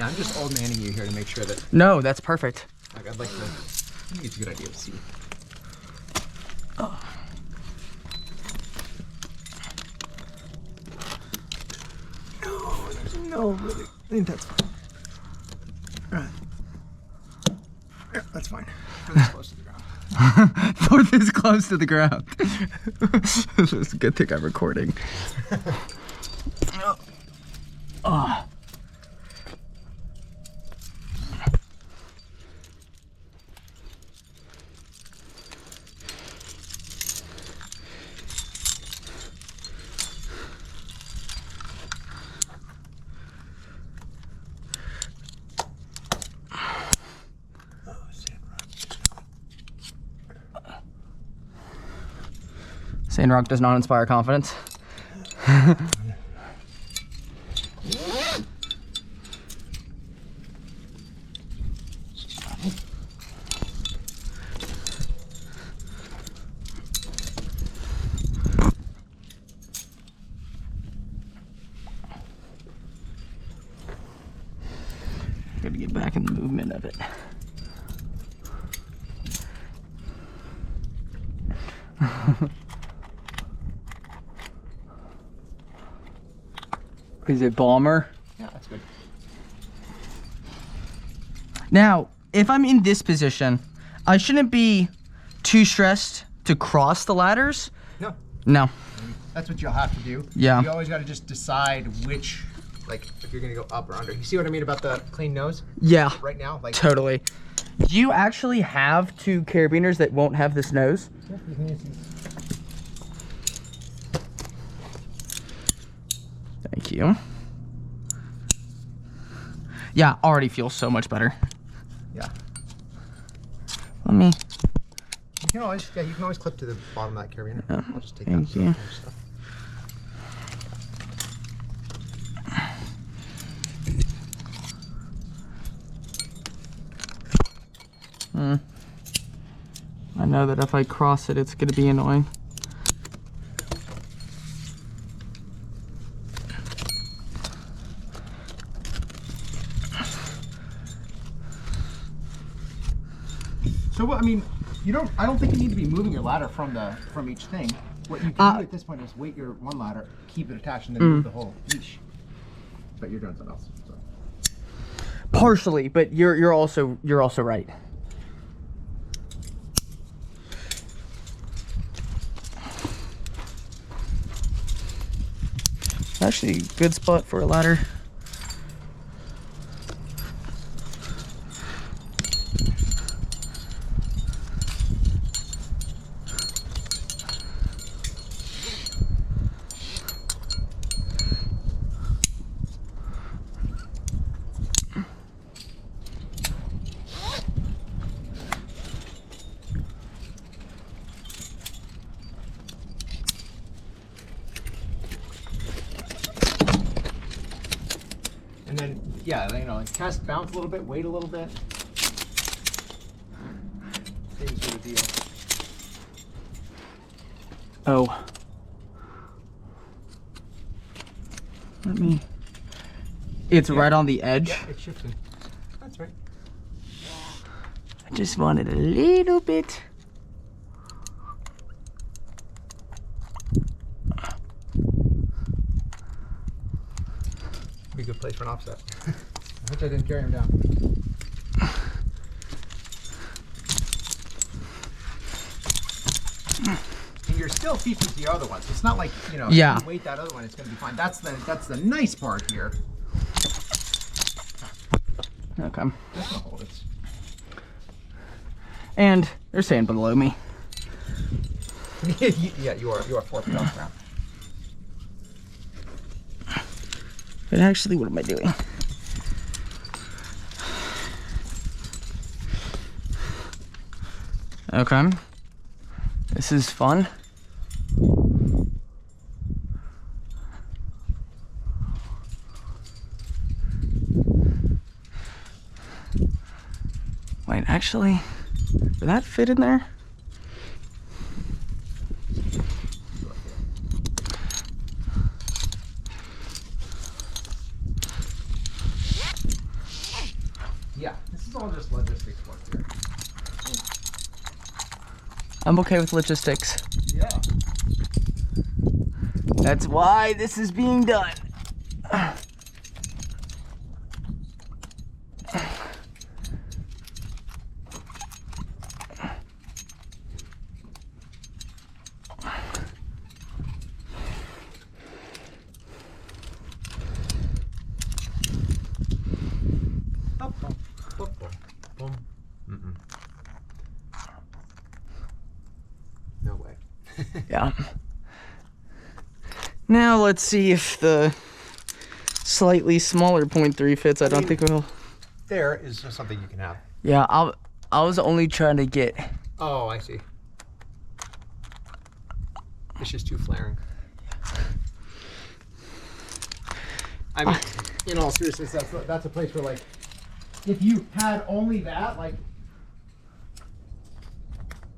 Yeah, I'm just old manning you here to make sure that. No, that's perfect. Like, I'd like to. I think it's a good idea to see. Oh. No, there's no really. I think that's fine. Yeah, that's fine. That's close to the ground. Fourth is close to the ground. It's a good thing I'm recording. Oh. Sandrock does not inspire confidence. Gotta get back in the movement of it. Is it Balmer? Yeah, that's good. Now, if I'm in this position, I shouldn't be too stressed to cross the ladders. No. No. That's what you'll have to do. Yeah. You always got to just decide which, like, if you're going to go up or under. You see what I mean about the clean nose? Yeah. Right now? Like, Totally. Do you actually have two carabiners that won't have this nose? Yeah, you can use these. Thank you. Yeah, already feels so much better. Yeah. Let me. You can always clip to the bottom of that carabiner. Yeah. I'll just take Thank that you. stuff. I know that if I cross it, it's gonna be annoying. So what, I mean, I don't think you need to be moving your ladder from each thing. What you can do at this point is weight your one ladder, keep it attached, and then move the whole leash. But you're doing something else. So. Partially, but you're also right. Actually, good spot for a ladder. And then, yeah, you know, like test, bounce a little bit, wait a little bit. Same sort of deal. Oh. Let me. It's right on the edge. Yeah, it's shifting. That's right. I just wanted a little bit. Be a good place for an offset. I wish I didn't carry him down. And you're still featured to your other ones. It's not like, you know, Yeah. if you weight that other one, it's going to be fine. That's the nice part here. Okay. That's gonna hold it. And there's sand below me. Yeah, you are 4 feet off the ground. But actually, what am I doing? Okay. This is fun. Wait, actually, did that fit in there? Yeah, this is all just logistics work here. I'm okay with logistics. Yeah. That's why this is being done. No way. Yeah. Now let's see if the slightly smaller 0.3 fits. I don't think we'll. There is just something you can have. Yeah, I was only trying to get. Oh, I see. It's just too flaring. I mean, in all seriousness, that's a place where, like, if you had only that, like,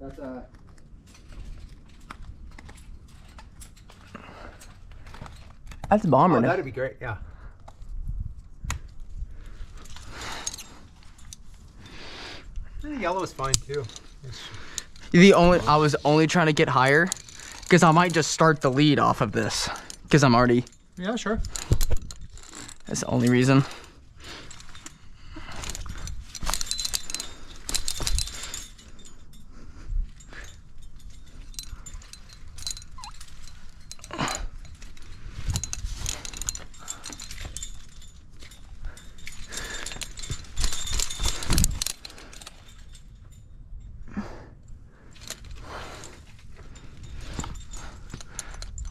that's a. That's a bomber. Oh, now. that'd be great. Yeah. The yellow is fine too. I was only trying to get higher because I might just start the lead off of this because I'm already. Yeah, sure. That's the only reason.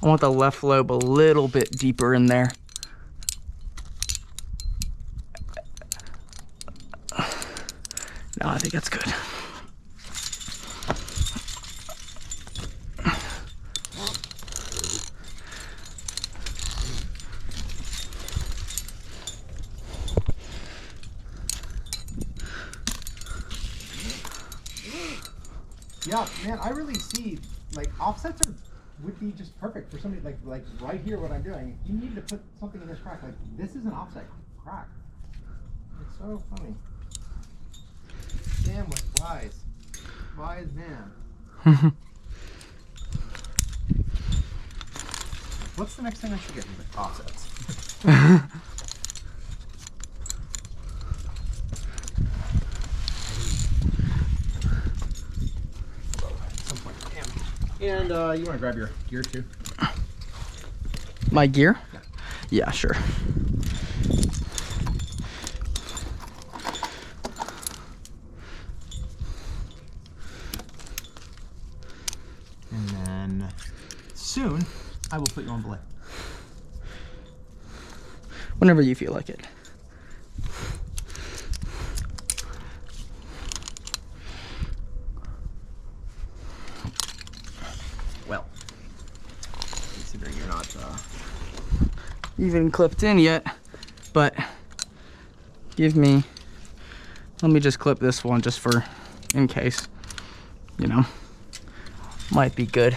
I want the left lobe a little bit deeper in there. No, I think that's good. Yeah, man, I really see, like, offsets would be just perfect for somebody like right here. What I'm doing, you need to put something in this crack. Like, this is an offset crack. It's so funny. Damn, was wise man. What's the next thing I should get? Like, offsets. And you want to grab your gear too? My gear? Yeah. Yeah, sure. And then soon I will put you on belay. Whenever you feel like it. Well, considering you're not Even clipped in yet, but let me just clip this one just for in case, you know, might be good.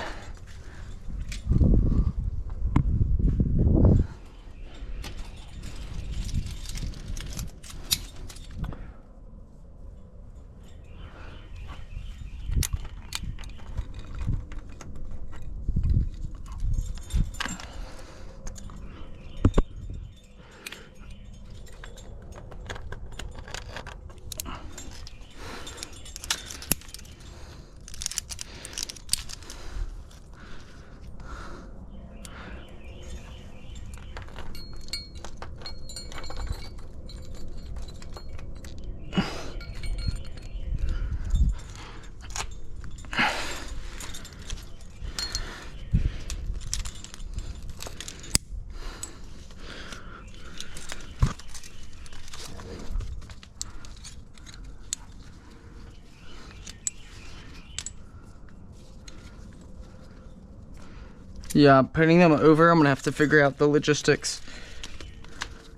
Yeah, putting them over, I'm gonna have to figure out the logistics.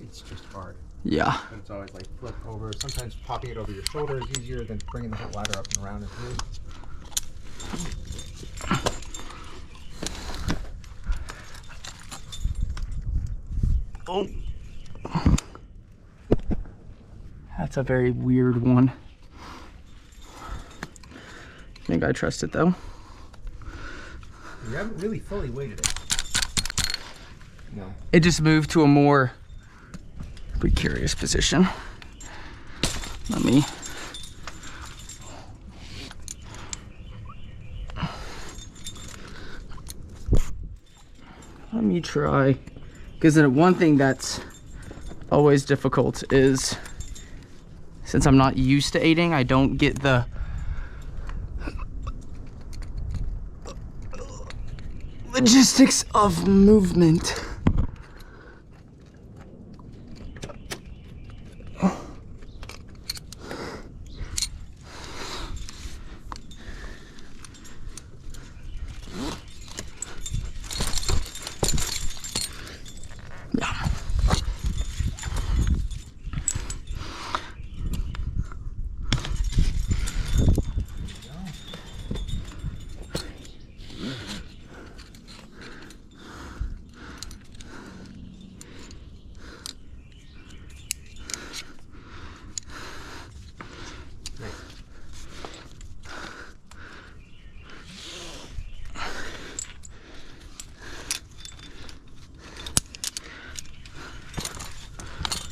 it's just hard. Yeah. But it's always like flip over. Sometimes popping it over your shoulder is easier than bringing the whole ladder up and around and through. Oh. That's a very weird one. I think I trust it though. You haven't really fully weighted it. No. It just moved to a more precarious position. Let me try, because the one thing that's always difficult is, since I'm not used to aiding, I don't get the logistics of movement.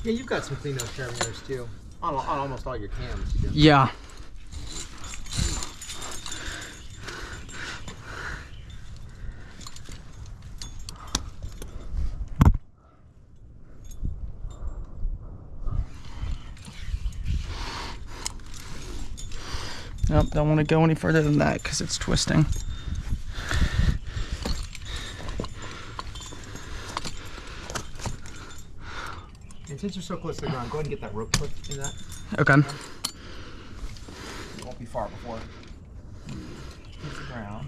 Yeah, you've got some clean up carabiners too. On almost all your cams, you do. Yeah. Nope, don't want to go any further than that because it's twisting. And since you're so close to the ground, go ahead and get that rope hook in that. Okay. It won't be far before it hits the ground.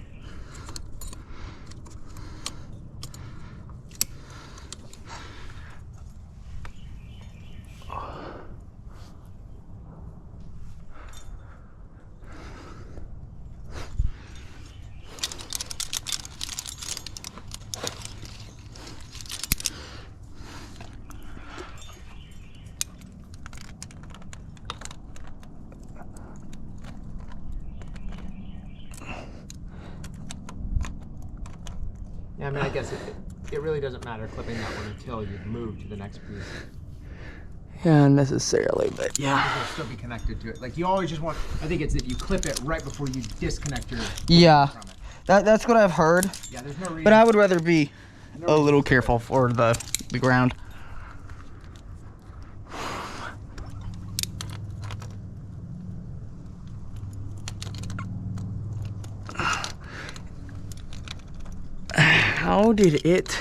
Yeah, I mean, I guess it really doesn't matter clipping that one until you move to the next piece. Yeah, necessarily, but yeah. It'll still be connected to it. Like, you always just want, I think it's that you clip it right before you disconnect your yeah, from it. that's what I've heard. Yeah, there's no reason. But I would rather be a little careful for the ground. How did it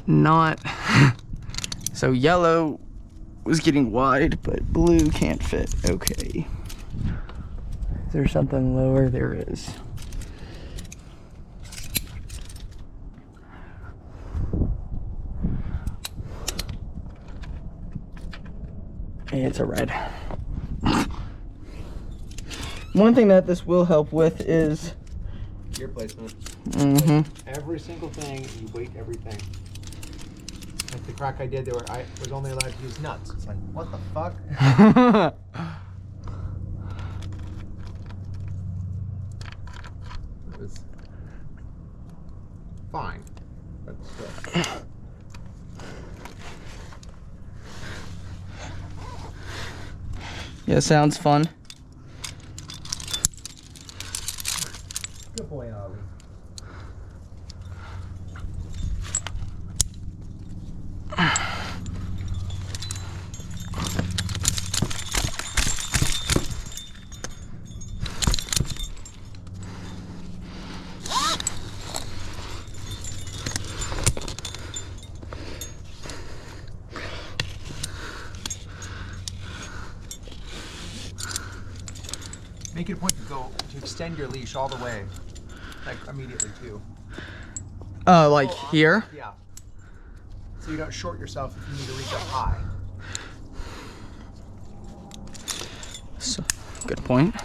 not? So yellow was getting wide, but blue can't fit. Okay. Is there something lower? There is. It's a red. One thing that this will help with is gear placement. Mm-hmm. Every single thing, you weight everything. Like the crack I did, I was only allowed to use nuts. It's like, what the fuck? It was fine, but still. Yeah, sounds fun. Good boy, Ollie. Make it a point to extend your leash all the way, like immediately too. Like here? Yeah. So you don't short yourself if you need to reach up high. So, good point.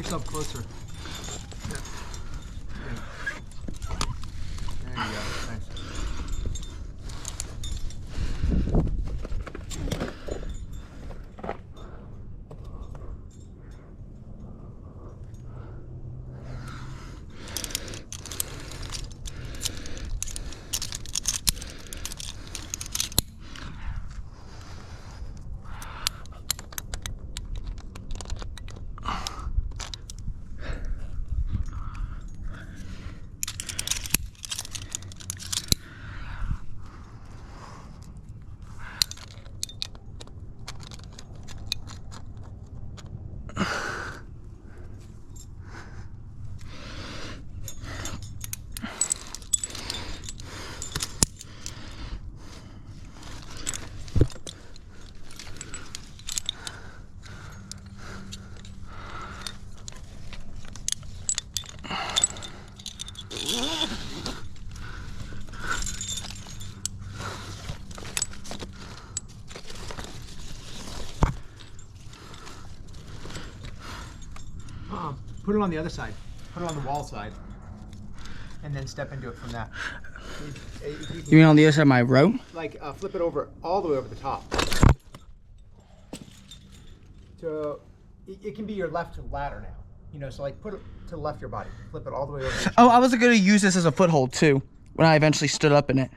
yourself closer. Yeah. There you go. Nice. Put it on the other side. Put it on the wall side. And then step into it from that. You mean on the other side of my rope? Like flip it over all the way over the top. So it can be your left ladder now. You know, so like put it to the left of your body. Flip it all the way over. Oh, I was going to use this as a foothold too when I eventually stood up in it.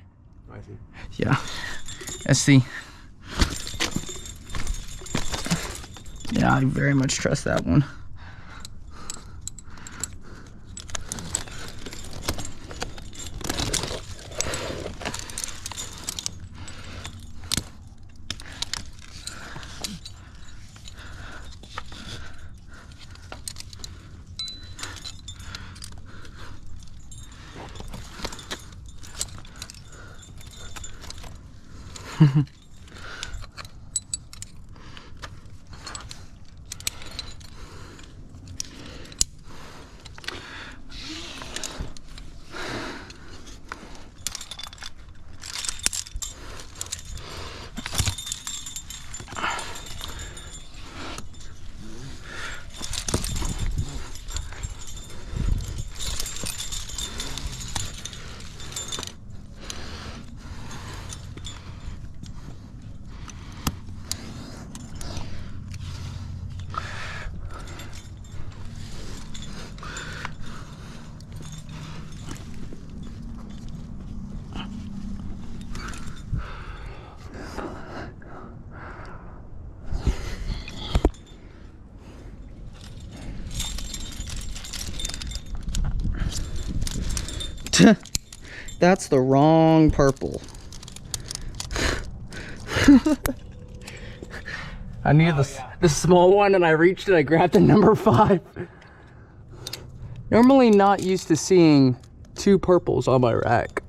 I see. Yeah. Let's see. Yeah, I very much trust that one. That's the wrong purple. I needed the small one and I reached it. I grabbed the number 5. Normally not used to seeing 2 purples on my rack.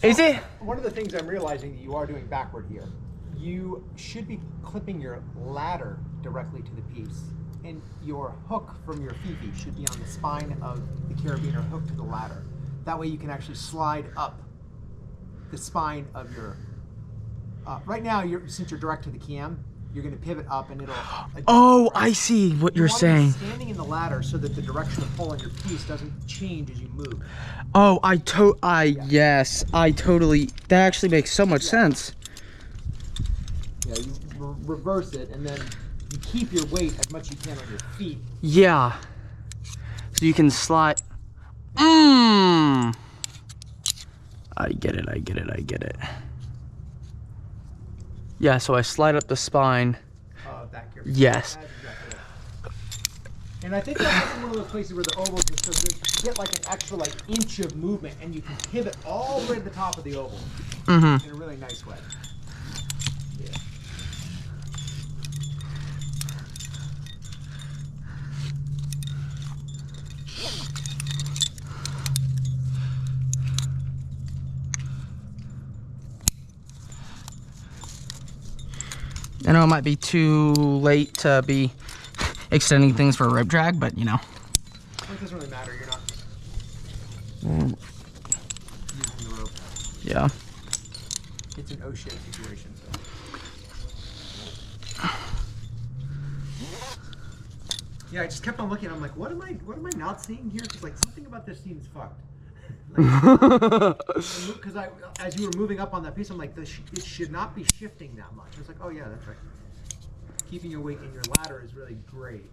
Is it? One of the things I'm realizing that you are doing backward here, you should be clipping your ladder directly to the piece. And your hook from your fifi should be on the spine of the carabiner hooked to the ladder. That way you can actually slide up the spine of your, right now, since you're direct to the cam, you're going to pivot up and it'll... Oh, I see what you're saying. Standing in the ladder so that the direction of pull on your piece doesn't change as you move. Oh, yes, I totally, that actually makes so much sense. Yeah, you reverse it and then you keep your weight as much as you can on your feet. Yeah. So you can slide. I get it, I get it, I get it. Yeah, so I slide up the spine. Back here. Yes. That's exactly it. And I think that's one of those places where the ovals are so good. You get like an extra like inch of movement and you can pivot all the way to the top of the oval in a really nice way. Yeah. I know it might be too late to be extending things for a rope drag, but you know. It doesn't really matter. You're not using the rope. Yeah. It's an O-shaped situation. So. Yeah, I just kept on looking. I'm like, what am I not seeing here? Because like something about this seems fucked. Because as you were moving up on that piece, I'm like, it should not be shifting that much. I was like, oh yeah, that's right. Keeping your weight in your ladder is really great.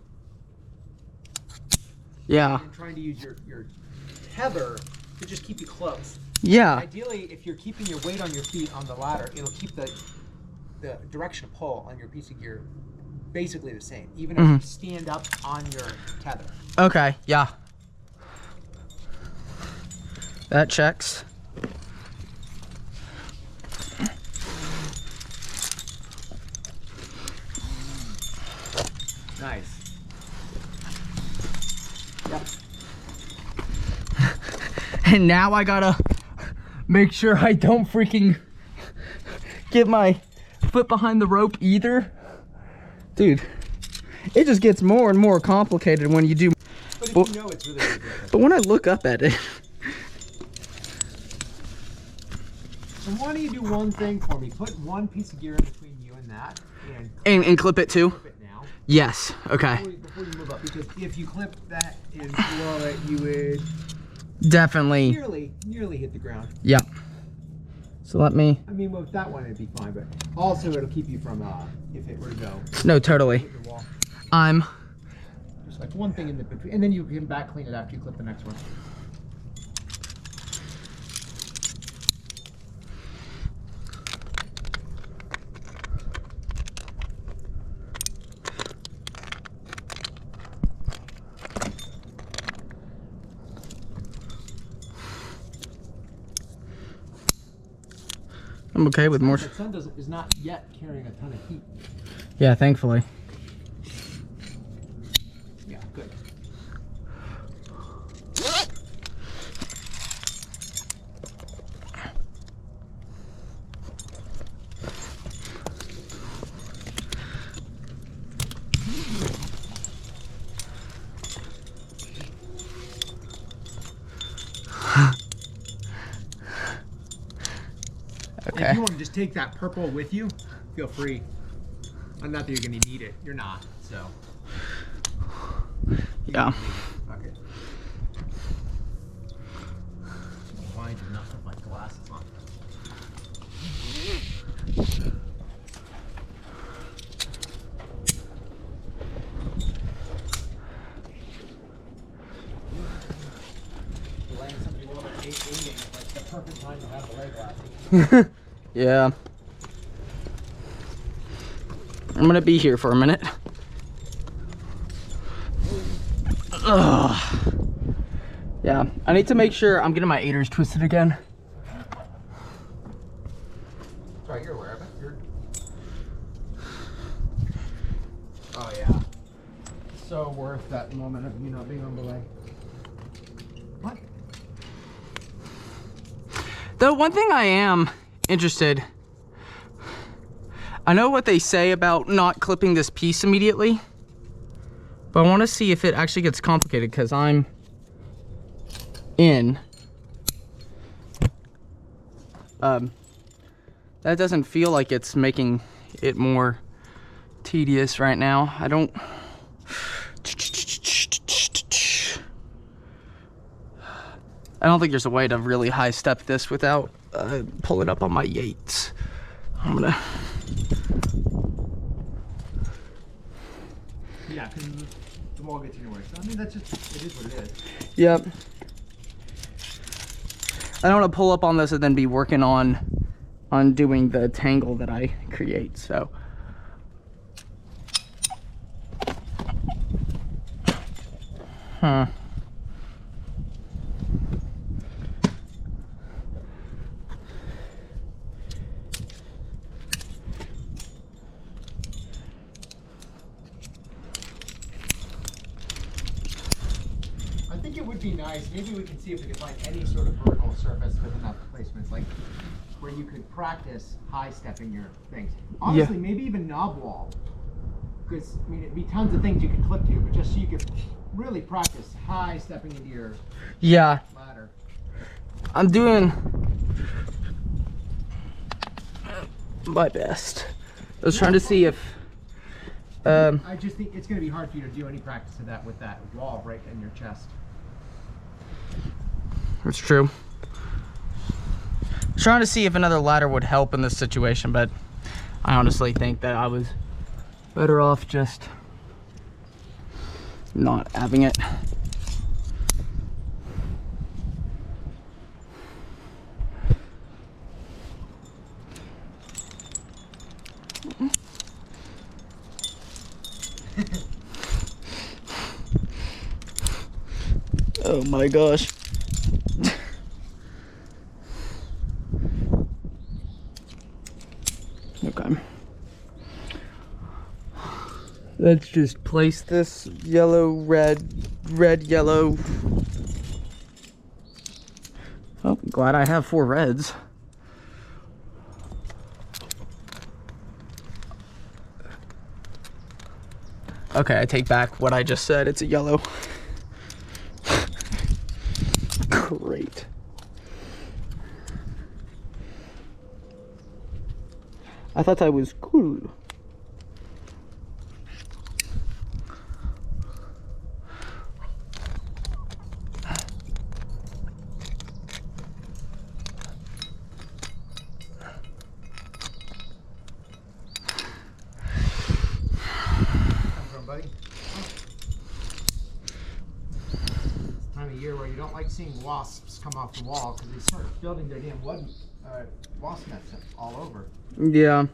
Yeah. And trying to use your tether to just keep you close. Yeah. Ideally, if you're keeping your weight on your feet on the ladder, it'll keep the direction of pull on your piece of gear basically the same, even if you stand up on your tether. Okay, yeah. That checks. Nice. Yep. And now I gotta make sure I don't freaking get my foot behind the rope either. Dude, it just gets more and more complicated when you do. But if you know it's really good. But when I look up at it. So why don't you do one thing for me? Put one piece of gear in between you and that. And clip it too? Clip it now. Yes, okay. Before you move up, because if you clip that and below it, you would definitely nearly hit the ground. Yeah. So let me. I mean, with that one it'd be fine, but also it'll keep you from if it were to go. No, totally. Hit the wall. I'm. Just like one thing in the between, and then you can back clean it after you clip the next one. I'm okay with more. The sun is not yet carrying a ton of heat. Yeah, thankfully. Yeah, good. Okay. If you want to just take that purple with you, feel free. Not that you're going to need it. You're not, so. Yeah. Okay. Why did not put my glasses on? Letting somebody roll at 8 is like the perfect time to have the leg glasses. Yeah. I'm gonna be here for a minute. Ugh. Yeah, I need to make sure I'm getting my aiders twisted again. Sorry, you're aware of it. Oh yeah. So worth that moment of you not being on the leg. What? The one thing I am interested, I know what they say about not clipping this piece immediately, but I want to see if it actually gets complicated because I'm in. That doesn't feel like it's making it more tedious right now. I don't think there's a way to really high step this without pulling up on my Yates. I'm gonna. Yeah, because the wall gets anywhere. So I mean, that's just, it is what it is. Yep. I don't want to pull up on this and then be working on doing the tangle that I create, so. Huh. I think it would be nice. Maybe we can see if we can find any sort of vertical surface with enough placements, like where you could practice high stepping your things. Honestly, maybe even knob wall. Because I mean, it'd be tons of things you could clip to, but just so you could really practice high stepping into your ladder. I'm doing my best. I was trying to see if I just think it's going to be hard for you to do any practice of that with that wall right in your chest. It's true. Trying to see if another ladder would help in this situation, but I honestly think that I was better off just not having it. Oh my gosh. Okay. Let's just place this yellow, red, yellow. Oh, glad I have 4 reds. Okay, I take back what I just said. It's a yellow. Great. I thought I was cool. Time of year where you don't like seeing wasps come off the wall because they start building their damn wasp nets all over. Yeah.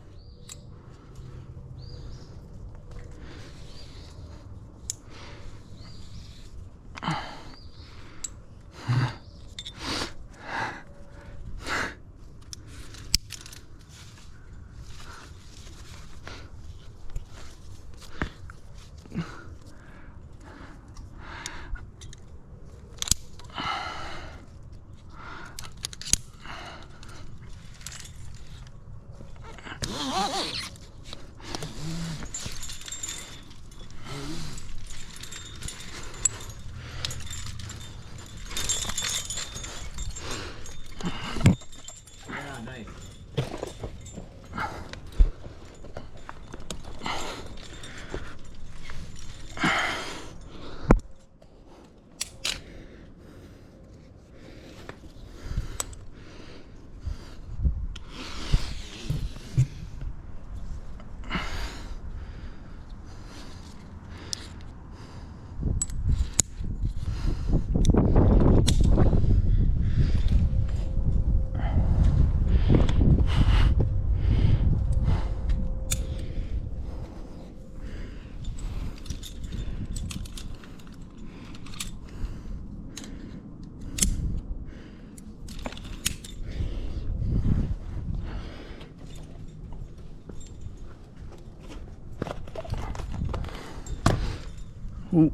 Ooh.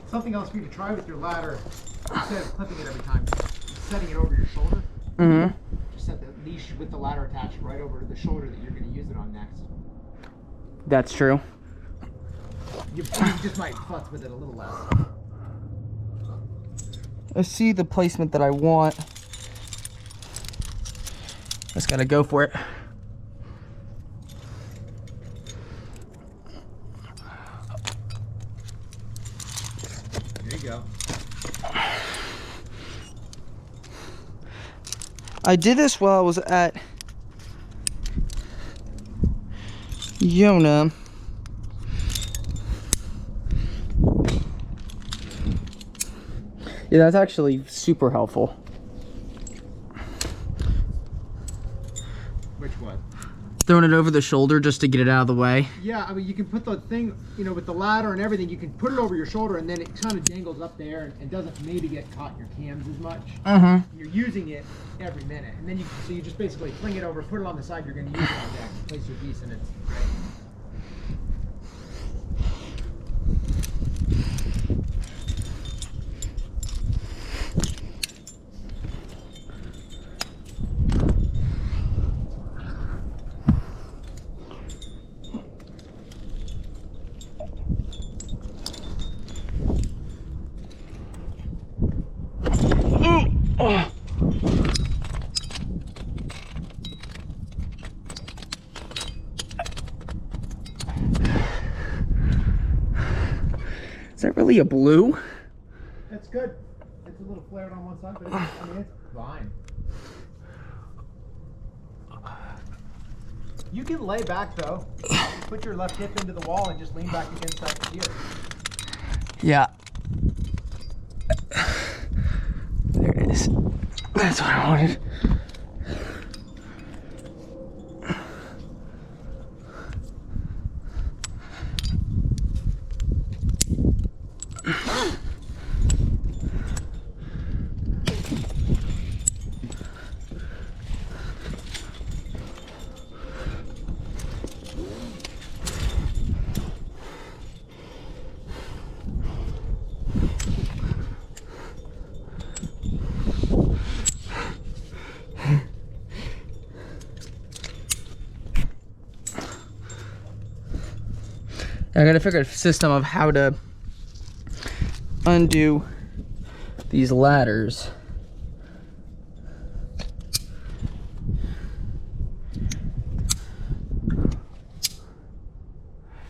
Something else for you to try with your ladder, instead of clipping it every time, setting it over your shoulder. Mm-hmm. Just set the leash with the ladder attached right over to the shoulder that you're going to use it on next. That's true. You just might futz with it a little less. I see the placement that I want. Just gotta go for it. There you go. I did this while I was at Yona. Yeah, that's actually super helpful. Which one? Throwing it over the shoulder just to get it out of the way. Yeah, I mean, you can put the thing, you know, with the ladder and everything, you can put it over your shoulder and then it kind of dangles up there and doesn't maybe get caught in your cams as much. You're using it every minute. And then so you just basically fling it over, put it on the side you're going to use it on deck, place your piece and it's ready. Is that really a blue? That's good. It's a little flared on one side, but I mean, it's fine. You can lay back though. You put your left hip into the wall and just lean back against that gear. Yeah. There it is. That's what I wanted. I gotta figure out a system of how to undo these ladders.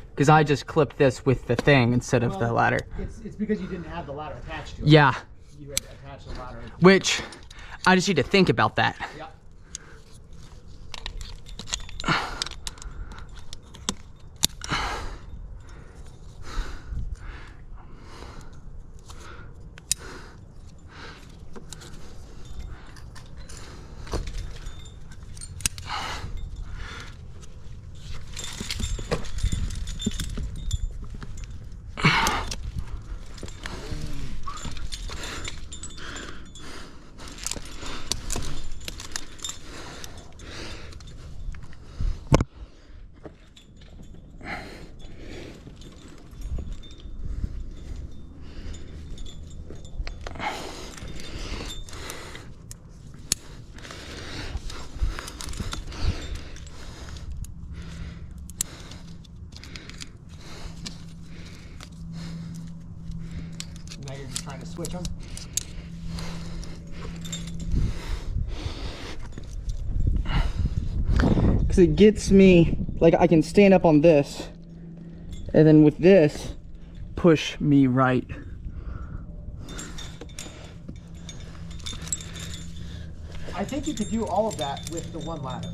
Because I just clipped this with the thing instead of the ladder. It's because you didn't have the ladder attached to it. Yeah. You had attached the ladder. Which, I just need to think about that. Yeah. Now you're just trying to switch them. Because it gets me, like I can stand up on this, and then with this, push me right. I think you could do all of that with the one ladder.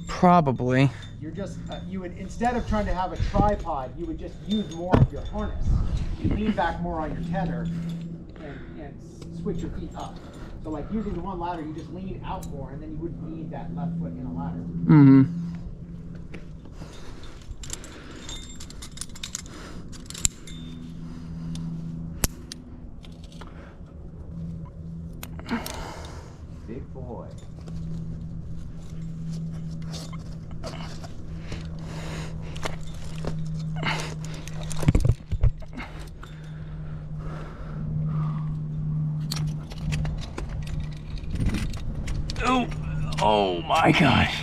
Probably. You're just, you would, instead of trying to have a tripod, you would just use more of your harness. You lean back more on your tether and switch your feet up. So like using the one ladder, you just lean out more and then you wouldn't need that left foot in a ladder. Mm-hmm. Big boy. Oh, oh my gosh.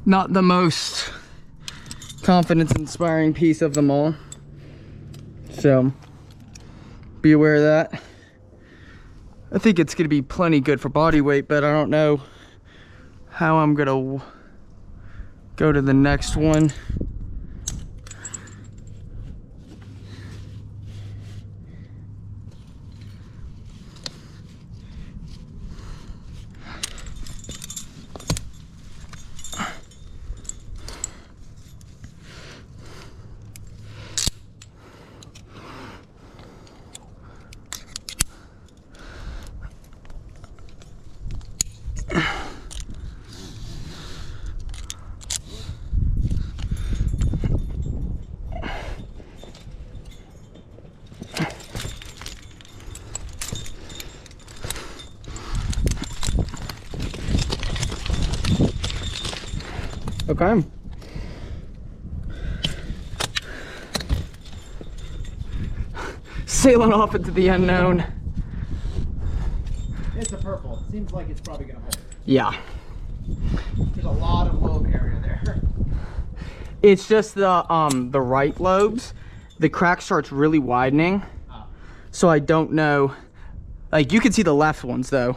Not the most confidence-inspiring piece of them all. So, be aware of that. I think it's gonna be plenty good for body weight, but I don't know how I'm gonna go to the next one. Okay. Sailing off into the unknown. It's a purple. Seems like it's probably gonna hold. Yeah. There's a lot of lobe area there. It's just the right lobes. The crack starts really widening. Oh. So I don't know. Like, you can see the left ones though,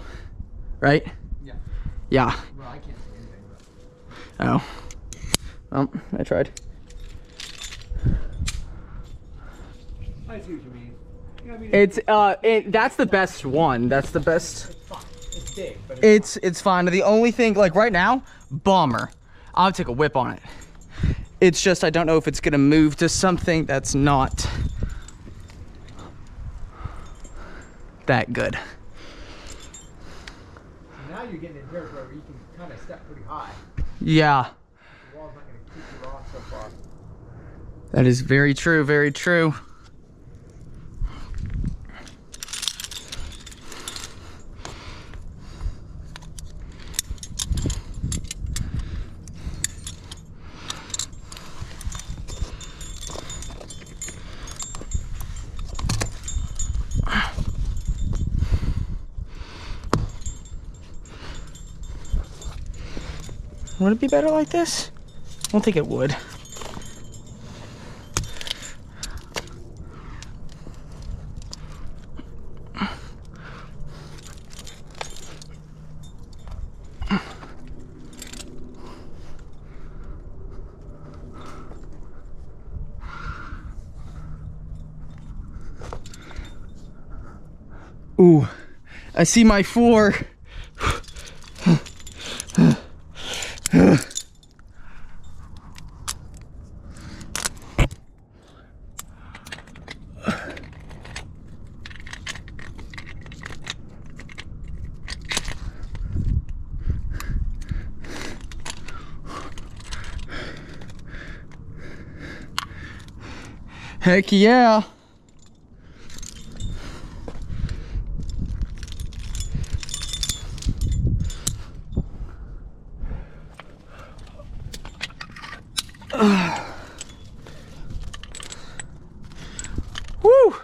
right? Yeah. Yeah. Well, I can't see anything, but... Oh. I tried. I see what you mean. You know, I mean, It's that's the best one. That's the best. it's fine. It's big, but It's fine. The only thing, like right now, bomber. I'll take a whip on it. It's just I don't know if it's gonna move to something that's not that good. now you're getting in territory where you can kind of step pretty high. Yeah. The wall's not going to keep you off so far. That is very true, very true. Would it be better like this? I don't think it would. Ooh, I see my 4. Heck yeah. Woo.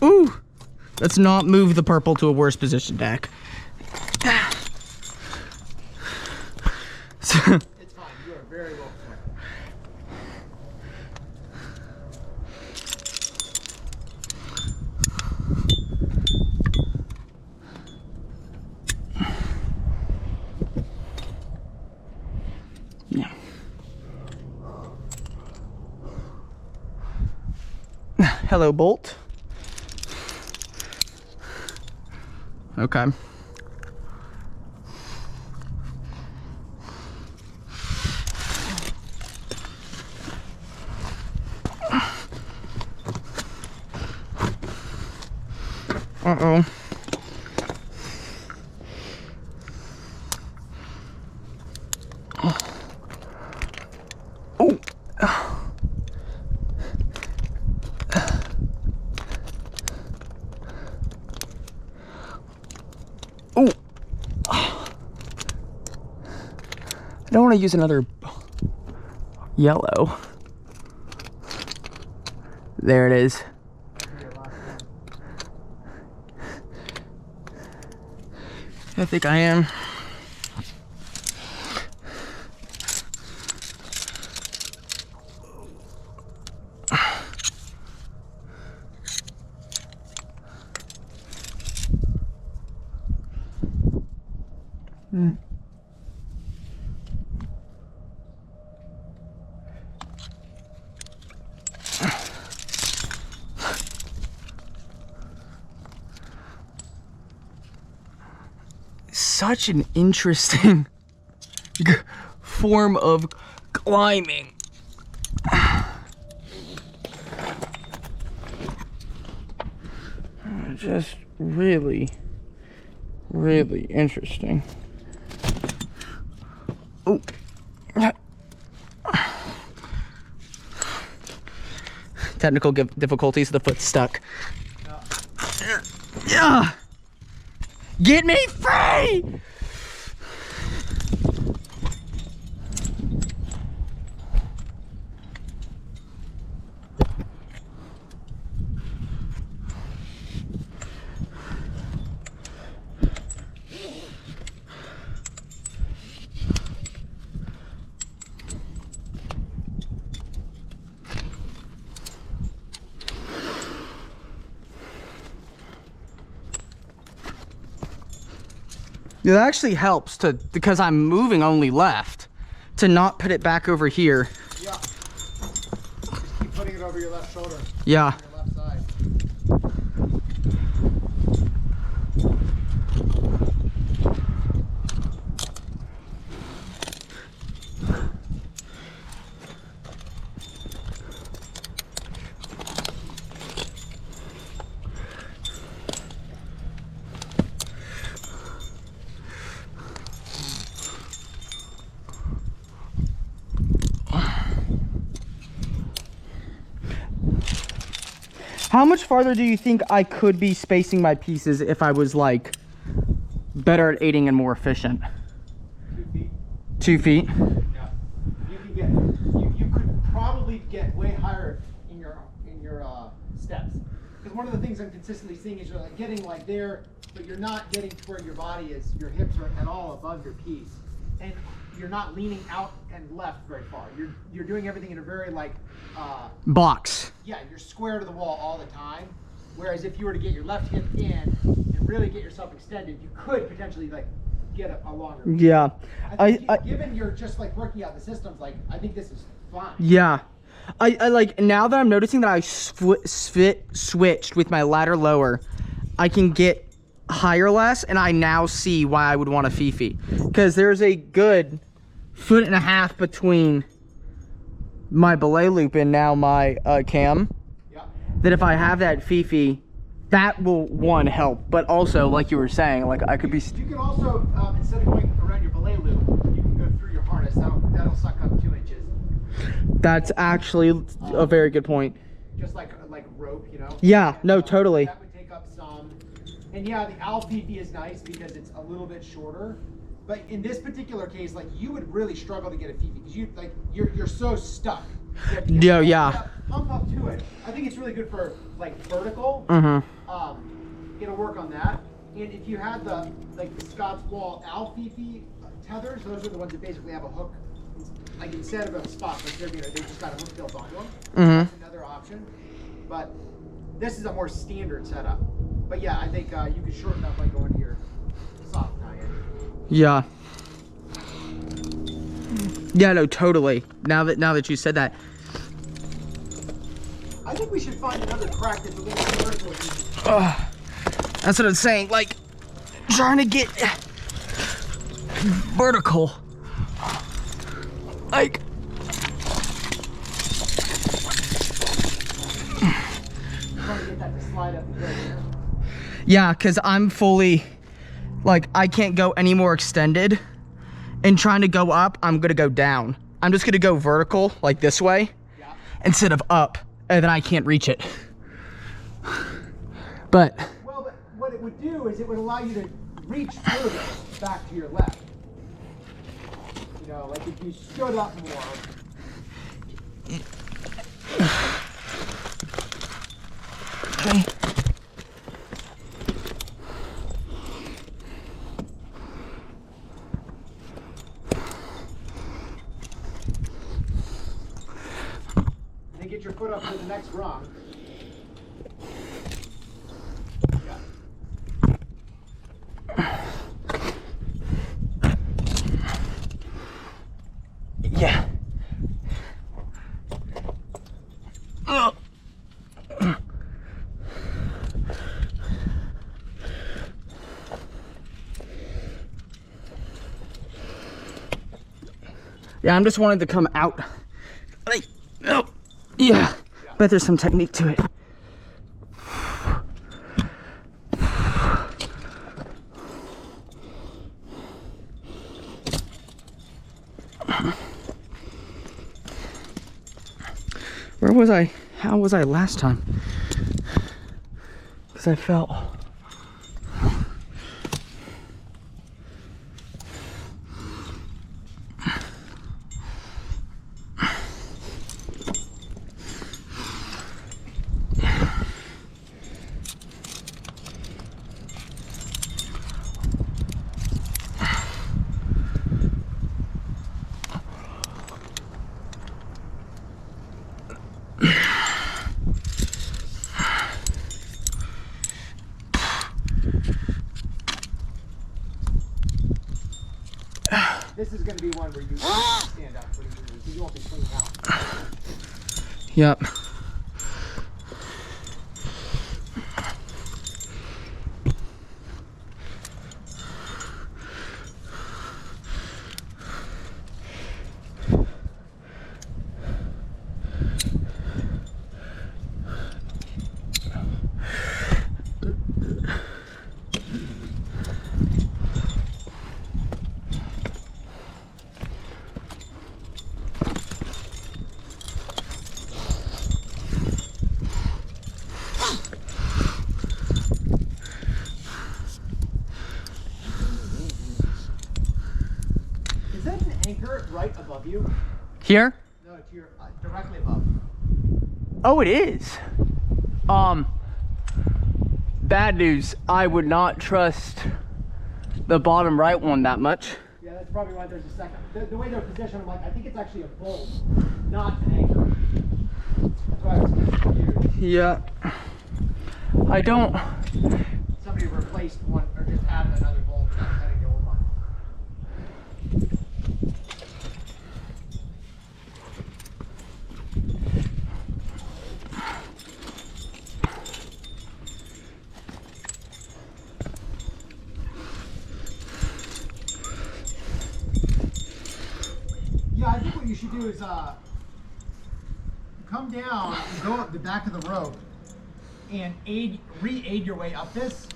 Ooh, let's not move the purple to a worse position, Dak. It's fine. You are very well Hello, bolt. Okay. Uh-oh. Oh. Oh. I don't want to use another yellow. There it is. I think I am. Such an interesting form of climbing. Just really, really interesting. Oh. Technical difficulties, the foot's stuck. Yeah. Get me free! It actually helps because I'm moving only left, to not put it back over here. Yeah. Just keep putting it over your left shoulder. Yeah. Your left side. How much farther do you think I could be spacing my pieces if I was like better at aiding and more efficient? 2 feet. 2 feet? Yeah. You could probably get way higher in your steps. Because one of the things I'm consistently seeing is you're like getting like there, but you're not getting to where your body is, your hips are at all above your piece. And you're not leaning out and left very far. You're doing everything in a very like box. Yeah, you're square to the wall all the time. Whereas if you were to get your left hip in and really get yourself extended, you could potentially like get a longer piece. Yeah. I given you're just like working out the systems, like I think this is fine. Yeah. I like, now that I'm noticing that I switched with my ladder lower, I can get higher less, and I now see why I would want a Fifi. Because there's a good 1.5 feet between my belay loop and now my cam. Yeah. That if I have that Fifi, that will, one, help, but also, like you were saying, like I could be... You can also, instead of going around your belay loop, you can go through your harness. That'll suck up 2 inches. That's actually a very good point. Just like rope, you know? Yeah, no, totally. That would take up some. And yeah, the owl Fifi is nice because it's a little bit shorter. But in this particular case, like you would really struggle to get a Fifi because you're so stuck. Yeah. Pump up to it. I think it's really good for like vertical. Mm-hmm. It'll work on that. And if you had the Scott's Wall owl Fifi tethers, those are the ones that basically have a hook. Like instead of a spot, like they just got a hook built onto them. Mm-hmm. That's another option. But this is a more standard setup. But yeah, I think you could shorten up by going to your soft tie-in. Yeah. Yeah, no, totally. Now that you said that, I think we should find another crack that's a little vertical. That's what I'm saying. Like, trying to get vertical. Like, Trying to get that to slide up the hill. yeah, because I'm fully, like, I can't go any more extended. And trying to go up, I'm gonna go down. I'm just gonna go vertical, like this way, instead of up, and then I can't reach it. But well, but what it would do is it would allow you to reach further back to your left. You know, like if you stood up more. okay. And get your foot up to the next rung. Yeah. Yeah, I'm just wanting to come out. Like, oh, yeah. Bet there's some technique to it. Where was I? How was I last time? Because I felt. This is going to be one where you stand up pretty easily, so you won't be cleaning out. Yep. Anchor right above you. Here? No, it's your directly above. Oh, it is. Bad news. I would not trust the bottom right one that much. Yeah, that's probably why there's a second. The way they're positioned, I'm like, I think it's actually a bolt, not an anchor. That's why I was confused. Yeah. I don't. Somebody replaced one or just added another bolt without cutting the old one. Yeah, I think what you should do is come down and go up the back of the rope and re-aid your way up this.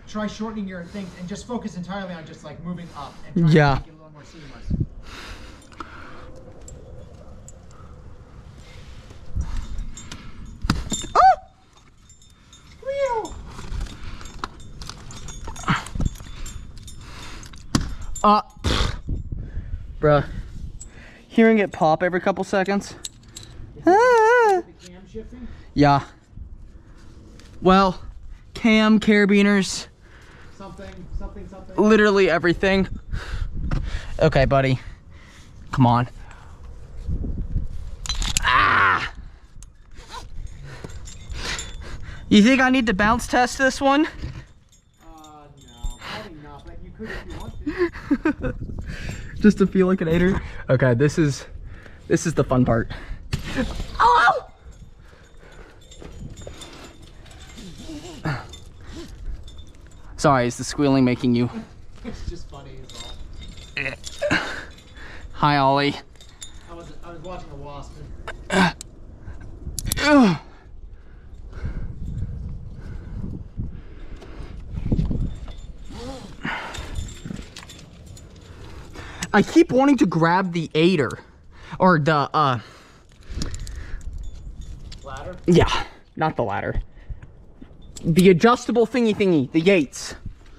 Try shortening your things and just focus entirely on just like moving up and trying to make it a little more seamless. Bruh. Hearing it pop every couple seconds. The cam shifting? Yeah. Well, cam, carabiners, Something. literally everything. Okay, buddy. Come on. Ah! You think I need to bounce test this one? No, probably not, but you could if you want to. Just to feel like an aider. Okay, this is the fun part. Oh! Sorry, is the squealing making you? It's just funny as all. Hi, Ollie. I was watching a wasp. I keep wanting to grab the aider, or the Ladder? yeah, not the ladder. The adjustable thingy, the Yates.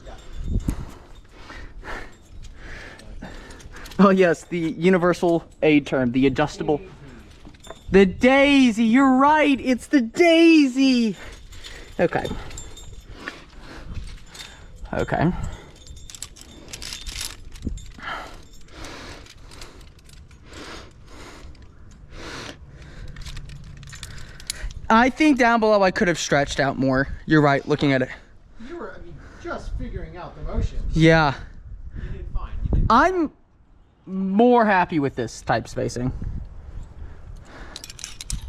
Yeah. Oh yes, the universal aid term, the adjustable. The daisy, you're right, it's the daisy. Okay. Okay. I think down below I could have stretched out more. You're right, looking at it. You were, I mean, just figuring out the motions. Yeah. You did fine. You did I'm more happy with this type spacing.